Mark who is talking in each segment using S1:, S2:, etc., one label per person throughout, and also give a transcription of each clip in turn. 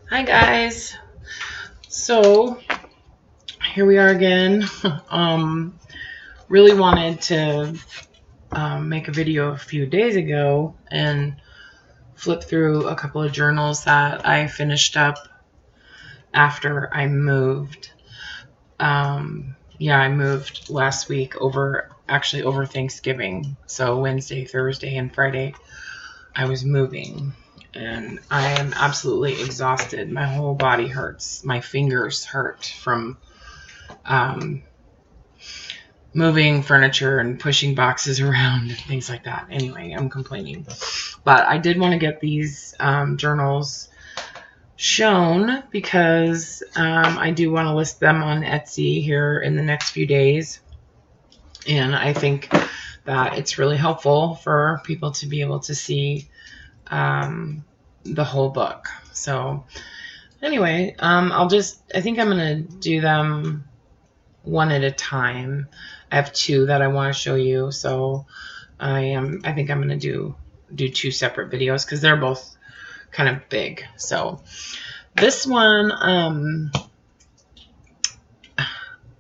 S1: Hi guys. So here we are again. Really wanted to make a video a few days ago and flip through a couple of journals that I finished up after I moved. Yeah, I moved last week over Thanksgiving. So Wednesday, Thursday, and Friday I was moving. And I am absolutely exhausted. My whole body hurts. My fingers hurt from um, moving furniture and pushing boxes around and things like that. Anyway, I'm complaining. But I did want to get these journals shown because I do want to list them on Etsy here in the next few days. And I think that it's really helpful for people to be able to see the whole book. So anyway, I think I'm going to do them one at a time. I have two that I want to show you, so I think I'm going to do two separate videos because they're both kind of big. So this one,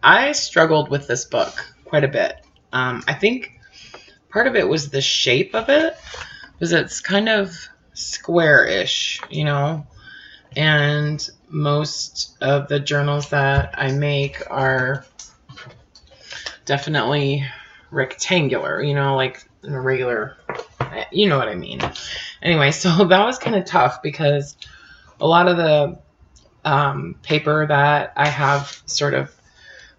S1: I struggled with this book quite a bit. I think part of it was the shape of it, because it's kind of square-ish, and most of the journals that I make are definitely rectangular, like in a regular, you know what I mean. Anyway, so that was kind of tough because a lot of the paper that I have sort of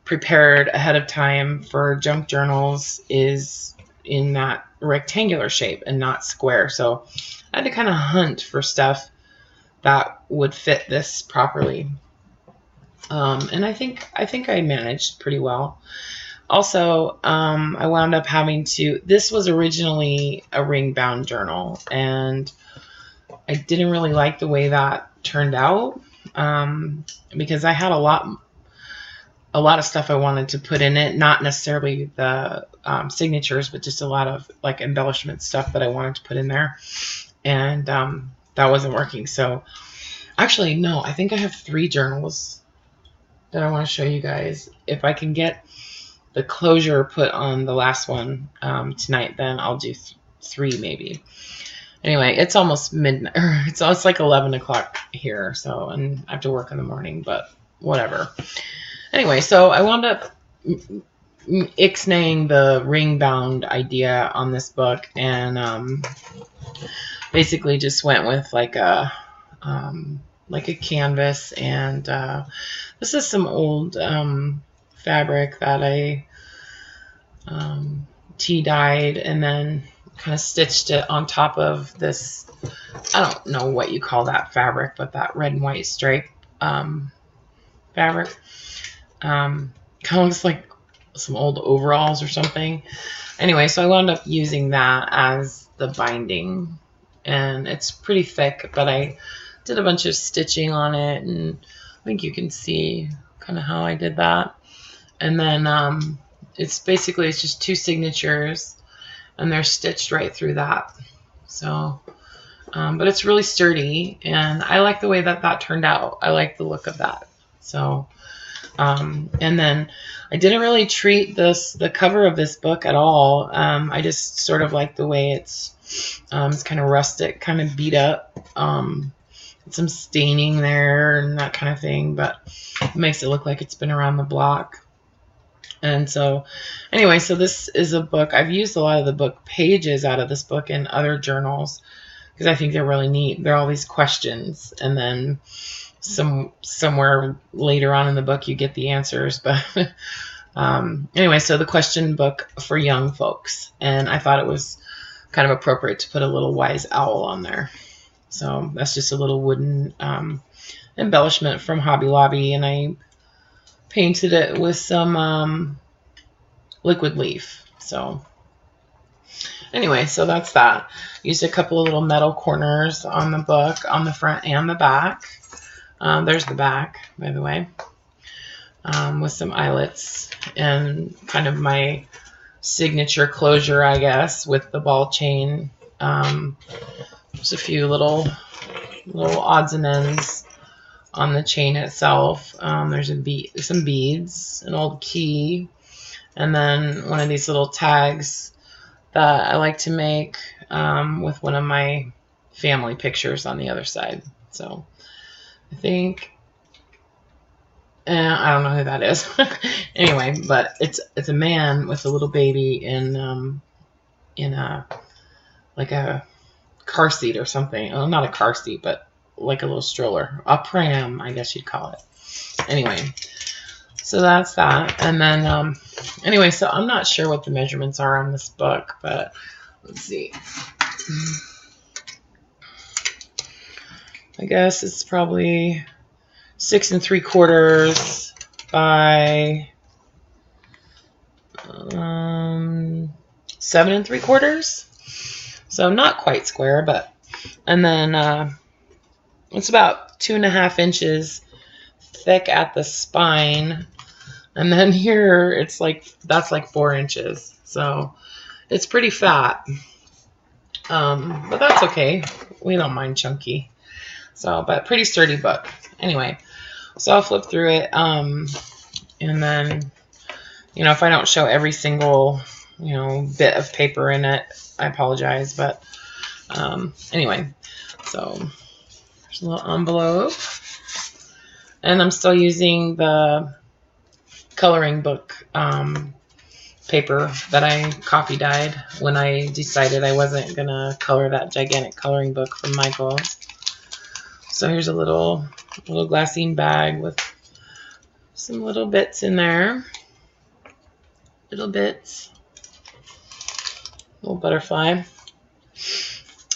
S1: prepared ahead of time for junk journals is in that rectangular shape and not square. So I had to kind of hunt for stuff that would fit this properly. And I think I managed pretty well. Also, I wound up having to, this was originally a ring bound journal, and I didn't really like the way that turned out, because I had a lot of stuff I wanted to put in it, not necessarily the signatures, but just a lot of like embellishment stuff that I wanted to put in there, and that wasn't working. So actually, no, I think I have 3 journals that I want to show you guys. If I can get the closure put on the last one tonight, then I'll do 3 maybe. Anyway, it's almost midnight. It's like 11 o'clock here, so, and I have to work in the morning, but whatever. Anyway, so I wound up ixnaying the ring bound idea on this book, and basically just went with like a canvas, and this is some old fabric that I tea dyed and then kind of stitched it on top of this, I don't know what you call that fabric, but that red and white stripe fabric. Kind of looks like some old overalls or something. Anyway, so I wound up using that as the binding, and it's pretty thick, but I did a bunch of stitching on it, and I think you can see kind of how I did that. And then it's just 2 signatures, and they're stitched right through that. So, but it's really sturdy, and I like the way that turned out. I like the look of that. So, and then I didn't really treat the cover of this book at all. I just sort of like the way it's kind of rustic, kind of beat up. Some staining there and that kind of thing, but it makes it look like it's been around the block. And so anyway, so this is a book. I've used a lot of the book pages out of this book in other journals because I think they're really neat. They're all these questions, and then somewhere later on in the book you get the answers. But anyway, so the question book for young folks, and I thought it was kind of appropriate to put a little wise owl on there. So that's just a little wooden embellishment from Hobby Lobby, and I painted it with some liquid leaf. So anyway, so that's that. Used a couple of little metal corners on the book, on the front and the back. There's the back, by the way, with some eyelets and kind of my signature closure, I guess, with the ball chain. Just a few little odds and ends on the chain itself. There's some beads, an old key, and then one of these little tags that I like to make with one of my family pictures on the other side. So I think, I don't know who that is. Anyway, but it's a man with a little baby in a like a car seat or something. Oh, not a car seat, but like a little stroller, a pram, I guess you'd call it. Anyway, so that's that. And then anyway, so I'm not sure what the measurements are on this book, but let's see. I guess it's probably 6 3/4 by 7 3/4. So not quite square, but, and then it's about 2.5 inches thick at the spine. And then here it's like, that's like 4 inches. So it's pretty fat. But that's okay. We don't mind chunky. So, but pretty sturdy book. Anyway, so I'll flip through it. And then, if I don't show every single, bit of paper in it, I apologize. But anyway, so there's a little envelope. And I'm still using the coloring book paper that I copy dyed when I decided I wasn't going to color that gigantic coloring book from Michaels. So here's a little glassine bag with some little bits in there. Little bits. Little butterfly.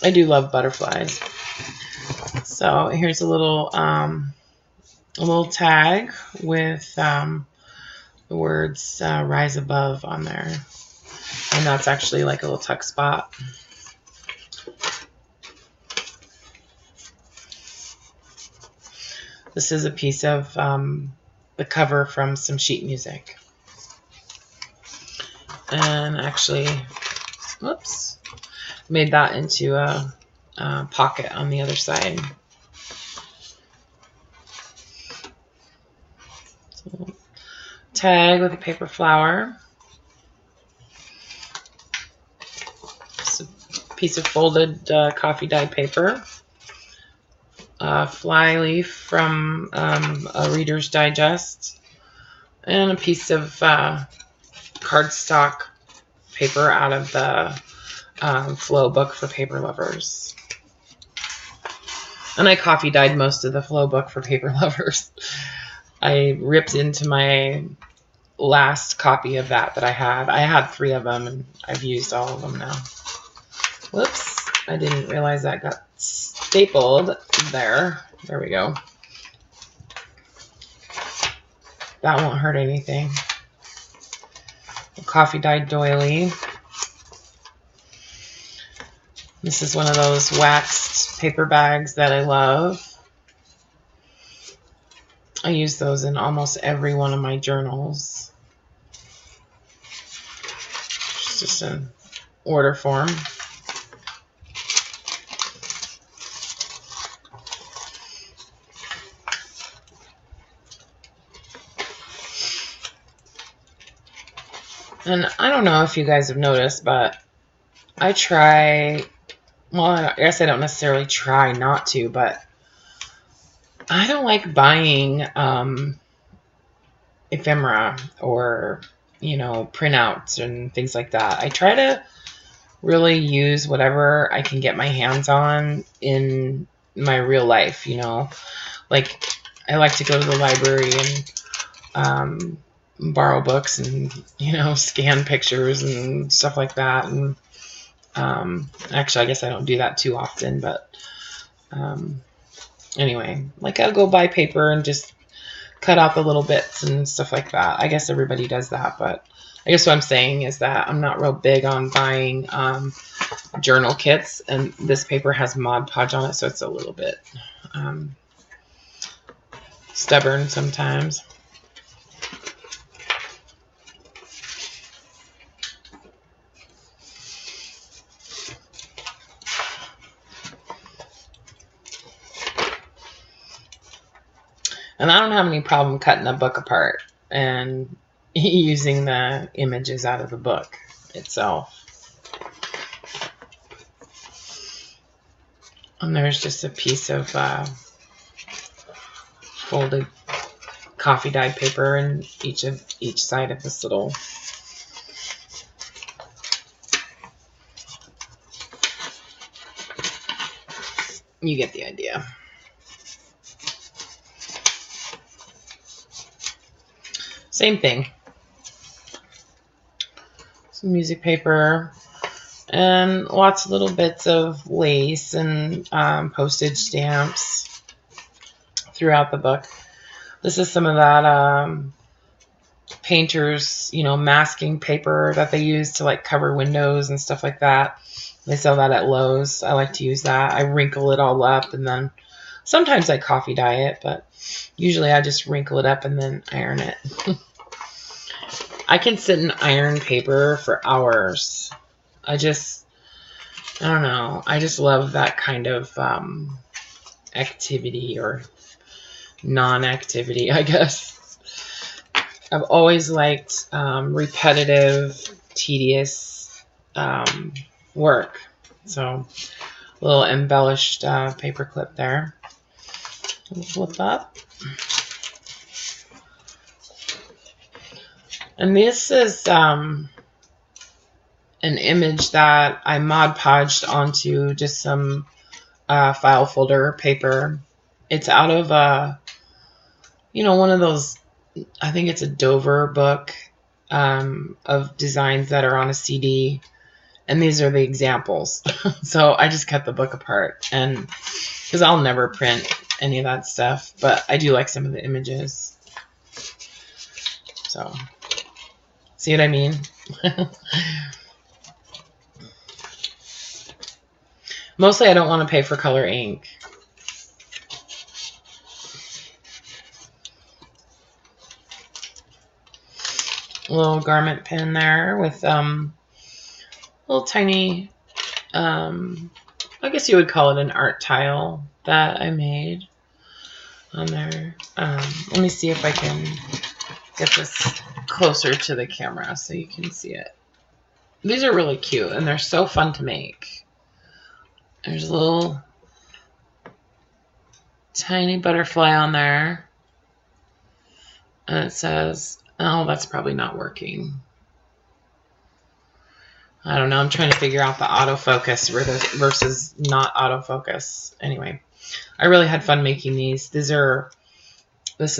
S1: I do love butterflies. So here's a little tag with the words Rise Above on there. And that's actually like a little tuck spot. This is a piece of the cover from some sheet music. And actually, whoops, made that into a pocket on the other side. So, tag with a paper flower. Just a piece of folded coffee dyed paper. A fly leaf from a Reader's Digest. And a piece of cardstock paper out of the Flow book for paper lovers. And I coffee dyed most of the Flow book for paper lovers. I ripped into my last copy of that I had. I had 3 of them, and I've used all of them now. Whoops, I didn't realize that got stapled there. There we go. That won't hurt anything. A coffee dyed doily. This is one of those waxed paper bags that I love. I use those in almost every one of my journals. It's just an order form. And I don't know if you guys have noticed, but I try, well, I guess I don't necessarily try not to, but I don't like buying ephemera or, printouts and things like that. I try to really use whatever I can get my hands on in my real life, Like, I like to go to the library and borrow books and, scan pictures and stuff like that. And actually, I guess I don't do that too often, but anyway, like I'll go buy paper and just cut out the little bits and stuff like that. I guess everybody does that, but I guess what I'm saying is that I'm not real big on buying journal kits, and this paper has Mod Podge on it, so it's a little bit stubborn sometimes. And I don't have any problem cutting a book apart and using the images out of the book itself. And there's just a piece of folded coffee dyed paper in each side of this little you get the idea. Same thing. Some music paper and lots of little bits of lace and postage stamps throughout the book. This is some of that painters, masking paper that they use to like cover windows and stuff like that. They sell that at Lowe's. I like to use that. I wrinkle it all up and then sometimes I coffee dye it, but usually I just wrinkle it up and then iron it. I can sit and iron paper for hours. I don't know. I just love that kind of activity or non-activity, I guess. I've always liked repetitive, tedious work. So, a little embellished paper clip there. Flip up. And this is an image that I Mod Podged onto just some file folder paper. It's out of one of those, I think it's a Dover book of designs that are on a CD. And these are the examples. So I just cut the book apart, and because I'll never print any of that stuff, but I do like some of the images. So, see what I mean? Mostly I don't want to pay for color ink. A little garment pin there with little tiny, I guess you would call it an art tile that I made on there. Let me see if I can get this closer to the camera so you can see it. These are really cute and they're so fun to make. There's a little tiny butterfly on there. And it says, oh, that's probably not working. I don't know. I'm trying to figure out the autofocus versus not autofocus. Anyway, I really had fun making these. This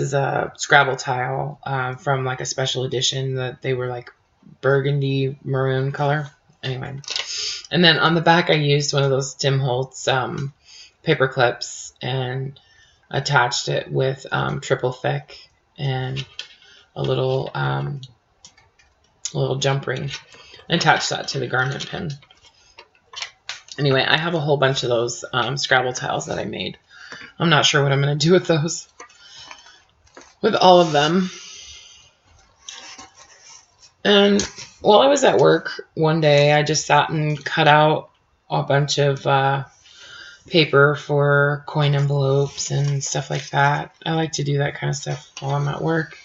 S1: is a Scrabble tile from like a special edition that they were like burgundy maroon color. Anyway, and then on the back I used one of those Tim Holtz paper clips and attached it with triple thick and a little jump ring. Attach that to the garment pin. Anyway, I have a whole bunch of those Scrabble tiles that I made. I'm not sure what I'm going to do with those. With all of them. And while I was at work one day, I just sat and cut out a bunch of paper for coin envelopes and stuff like that. I like to do that kind of stuff while I'm at work.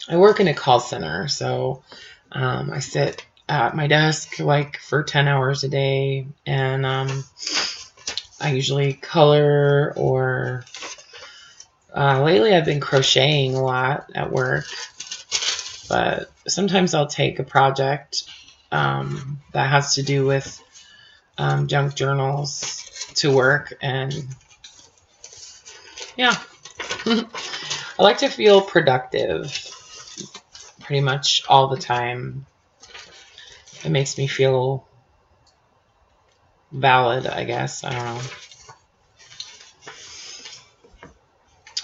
S1: I work in a call center, so I sit at my desk like for 10 hours a day, and I usually color or lately I've been crocheting a lot at work, but sometimes I'll take a project that has to do with junk journals to work, and yeah. I like to feel productive pretty much all the time. It makes me feel valid, I guess. I don't know.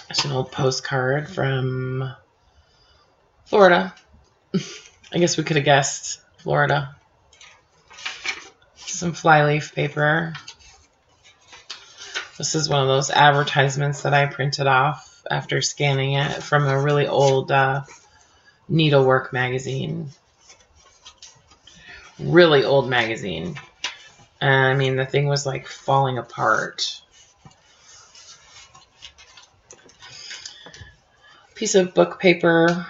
S1: It's an old postcard from Florida. I guess we could have guessed Florida. Some flyleaf paper. This is one of those advertisements that I printed off after scanning it from a really old needlework magazine. Really old magazine. And I mean, the thing was like falling apart. piece of book paper,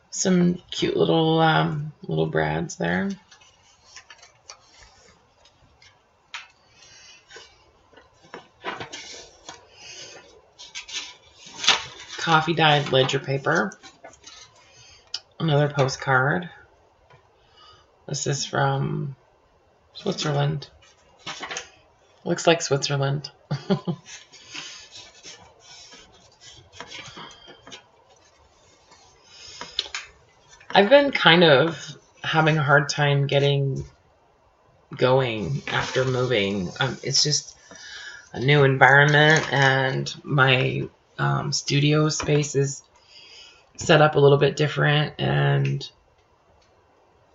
S1: some cute little little brads there. Coffee dyed ledger paper. Another postcard. This is from Switzerland. Looks like Switzerland. I've been kind of having a hard time getting going after moving. It's just a new environment, and my studio space is set up a little bit different, and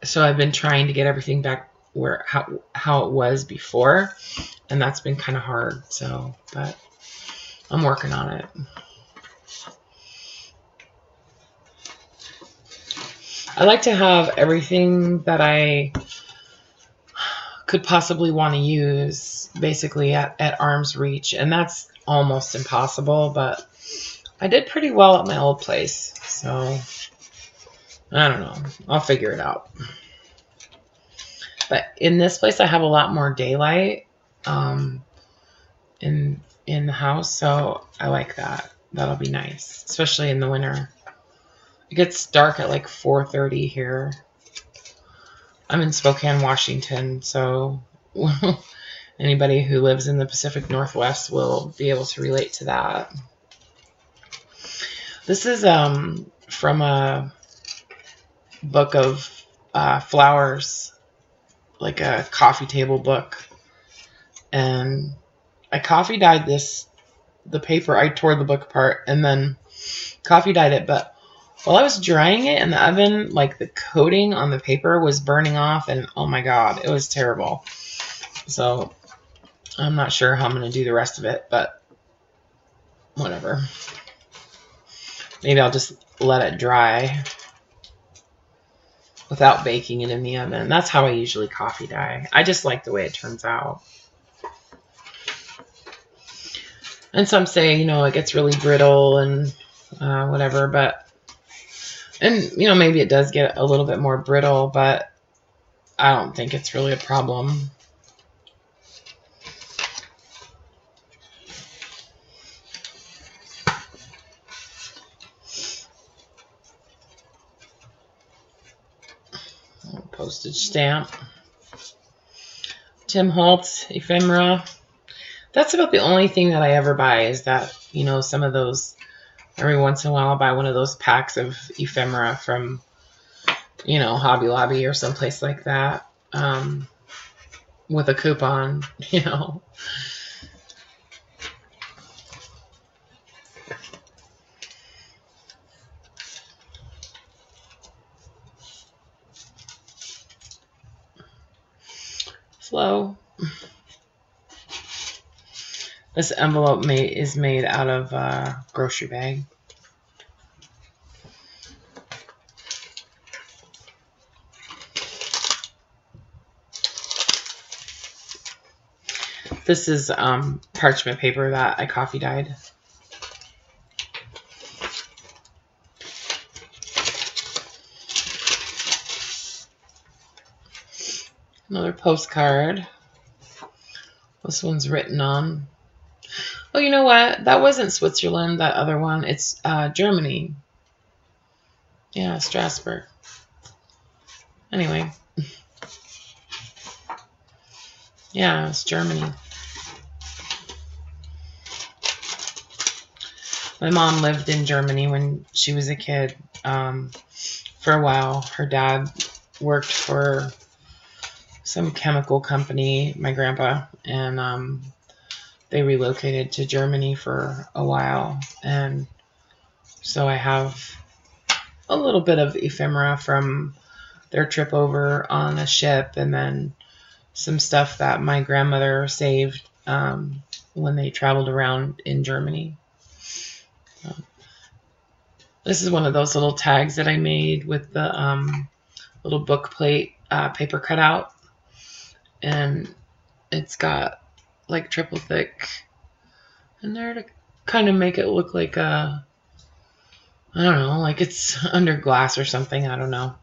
S1: so I've been trying to get everything back where how it was before, and that's been kind of hard. So, but I'm working on it. I like to have everything that I could possibly want to use basically at arm's reach, and that's almost impossible, but I did pretty well at my old place, so I don't know. I'll figure it out. But in this place, I have a lot more daylight in the house, so I like that. That'll be nice, especially in the winter. It gets dark at like 4:30 here. I'm in Spokane, Washington, so anybody who lives in the Pacific Northwest will be able to relate to that. This is from a book of flowers, like a coffee table book, and I coffee dyed the paper. I tore the book apart and then coffee dyed it, but while I was drying it in the oven, like the coating on the paper was burning off, and oh my god, it was terrible. So I'm not sure how I'm going to do the rest of it, but whatever. Maybe I'll just let it dry without baking it in the oven. That's how I usually coffee dye. I just like the way it turns out. And some say, it gets really brittle and whatever, but and, maybe it does get a little bit more brittle, but I don't think it's really a problem. Postage stamp. Tim Holtz ephemera. That's about the only thing that I ever buy is that, some of those. Every once in a while, I'll buy one of those packs of ephemera from, Hobby Lobby or someplace like that, with a coupon, Slow. This envelope is made out of a grocery bag. This is parchment paper that I coffee dyed. Another postcard. This one's written on. Oh, you know what? That wasn't Switzerland, that other one. It's Germany. Yeah, Strasbourg. Anyway. Yeah, it's Germany. My mom lived in Germany when she was a kid for a while. Her dad worked for some chemical company, my grandpa, and they relocated to Germany for a while. And so I have a little bit of ephemera from their trip over on a ship, and then some stuff that my grandmother saved when they traveled around in Germany. This is one of those little tags that I made with the little book plate paper cutout, and it's got like triple thick in there to kind of make it look like a I don't know, like it's under glass or something. I don't know.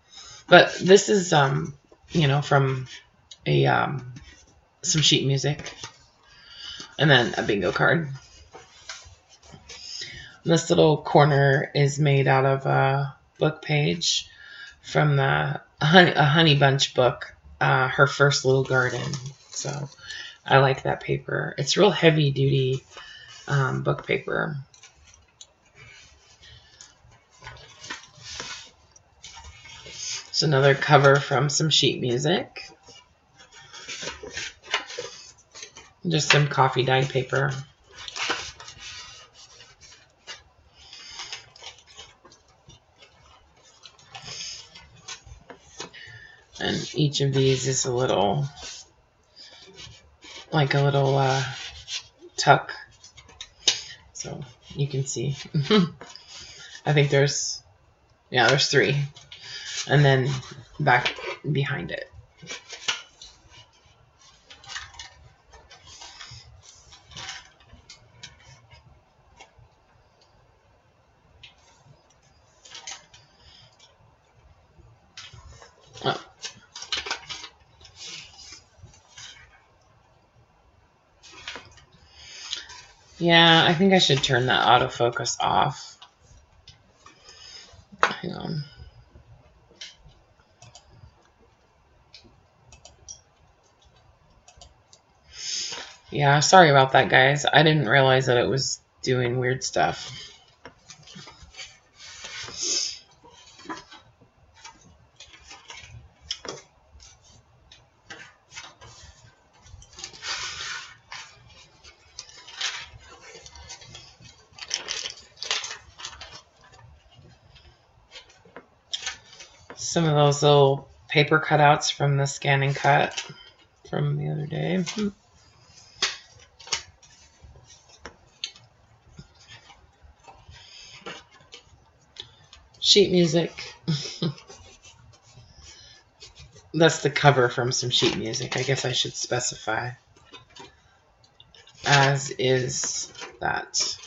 S1: But this is, from a some sheet music, and then a bingo card. This little corner is made out of a book page from a Honey Bunch book, Her First Little Garden. So I like that paper. It's real heavy duty book paper. It's another cover from some sheet music. Just some coffee dyed paper. And each of these is a little tuck. So you can see. I think there's 3. And then back behind it. Oh. Yeah, I think I should turn that autofocus off. Hang on. Yeah, sorry about that, guys. I didn't realize that it was doing weird stuff. Some of those little paper cutouts from the Scan and Cut from the other day. Sheet music. That's the cover from some sheet music. I guess I should specify. As is that.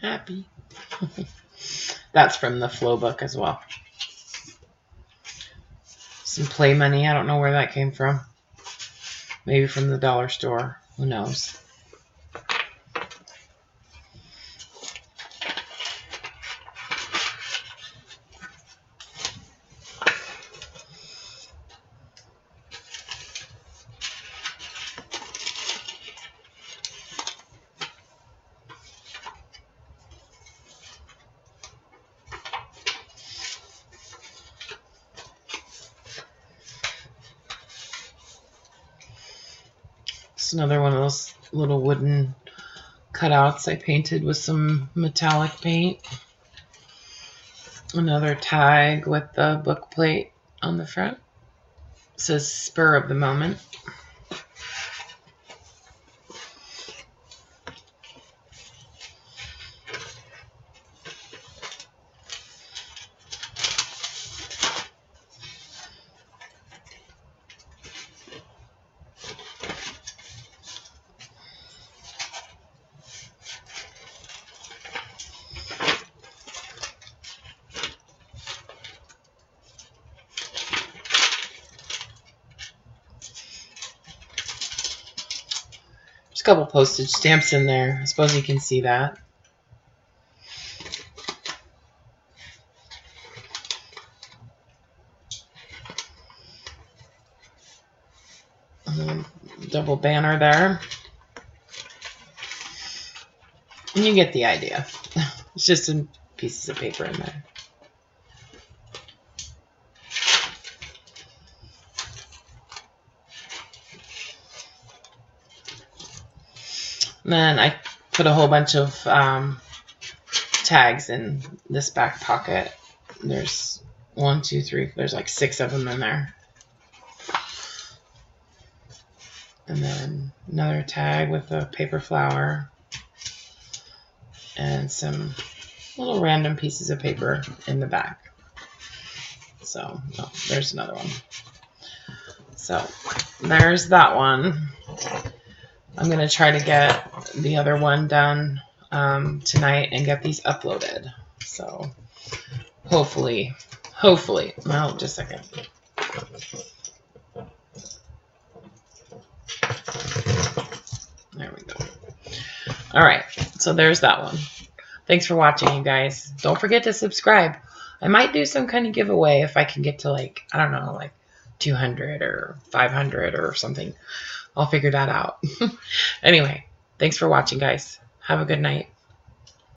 S1: Happy. That's from the Flow book as well. Some play money. I don't know where that came from. Maybe from the dollar store. Who knows? It's another one of those little wooden cutouts I painted with some metallic paint. Another tag with the book plate on the front. It says Spur of the Moment. There's a couple postage stamps in there. I suppose you can see that. Double banner there. And you get the idea. It's just some pieces of paper in there. And then I put a whole bunch of tags in this back pocket. There's 1, 2, 3. There's like 6 of them in there. And then another tag with a paper flower. And some little random pieces of paper in the back. So, oh, there's another one. So, there's that one. I'm going to try to get the other one done tonight and get these uploaded. So, hopefully, well, just a second. There we go. All right, so there's that one. Thanks for watching, you guys. Don't forget to subscribe. I might do some kind of giveaway if I can get to like, I don't know, like 200 or 500 or something. I'll figure that out. Anyway, thanks for watching, guys. Have a good night.